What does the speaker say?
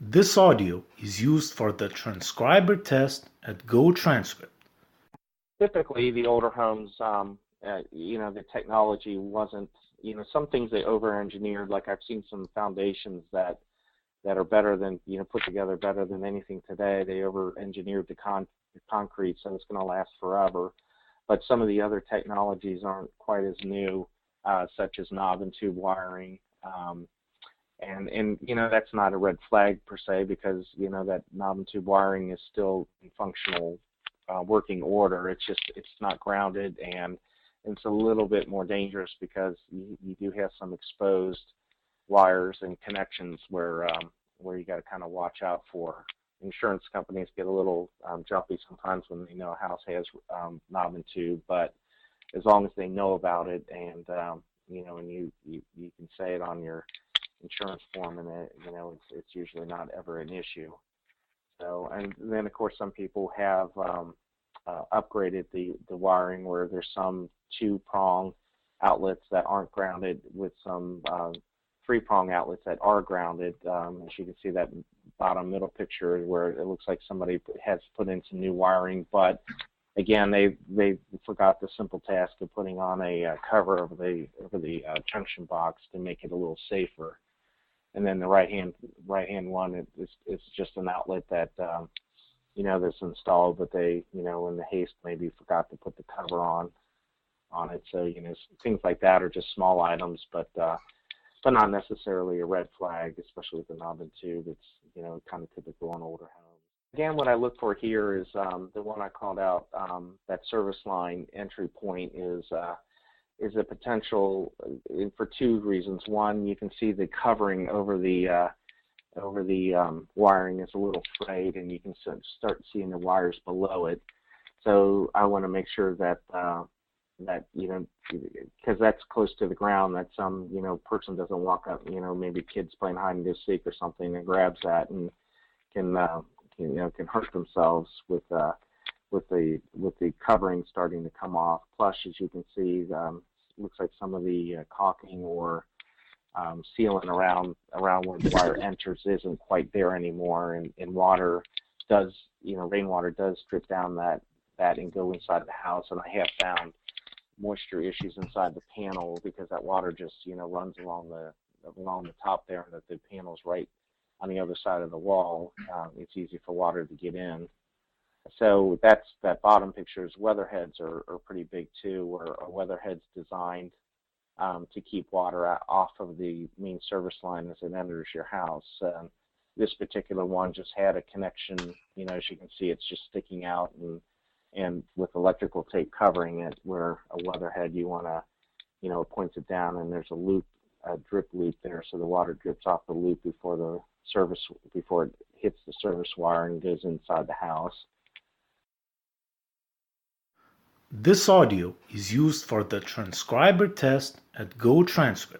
This audio is used for the transcriber test at GoTranscript. Typically, the older homes, the technology wasn't, some things they over-engineered. Like I've seen some foundations that are better than, put together better than anything today. They over-engineered the concrete, so it's going to last forever. But some of the other technologies aren't quite as new, such as knob and tube wiring. And that's not a red flag per se, because that knob and tube wiring is still in functional working order. It's not grounded, and it's a little bit more dangerous because you do have some exposed wires and connections where you got to kind of watch out for. Insurance companies get a little jumpy sometimes when they know a house has knob and tube, but as long as they know about it and and you can say it on your insurance form, and it's usually not ever an issue. So, and then of course some people have upgraded the wiring where there's some 2-prong outlets that aren't grounded with some 3-prong outlets that are grounded. As you can see, that bottom middle picture where it looks like somebody has put in some new wiring, but again, they forgot the simple task of putting on a cover over the junction box to make it a little safer. And then the right hand one is just an outlet that that's installed, but they in the haste maybe forgot to put the cover on it. So things like that are just small items, but not necessarily a red flag, especially with the knob and tube. It's kind of typical on older homes. Again, what I look for here is the one I called out. That service line entry point is a potential for 2 reasons. One, you can see the covering over the wiring is a little frayed, and you can start seeing the wires below it. So I want to make sure that because that's close to the ground, that some person doesn't walk up, maybe kids playing hide and go seek or something, and grabs that and can hurt themselves with the covering starting to come off. Plus, as you can see, looks like some of the caulking or sealing around where the wire enters isn't quite there anymore, and water does, rainwater does drip down that and go inside the house. And I have found moisture issues inside the panel because that water just runs along the top there, and that the panel's right on the other side of the wall. It's easy for water to get in. So that bottom picture's weatherheads are pretty big too, or weatherheads designed to keep water off of the main service line as it enters your house. This particular one just had a connection, as you can see, it's just sticking out, and with electrical tape covering it, where a weatherhead you want to, it points it down, and there's a drip loop there, so the water drips off the loop before it hits the service wire and goes inside the house. This audio is used for the transcriber test at GoTranscript.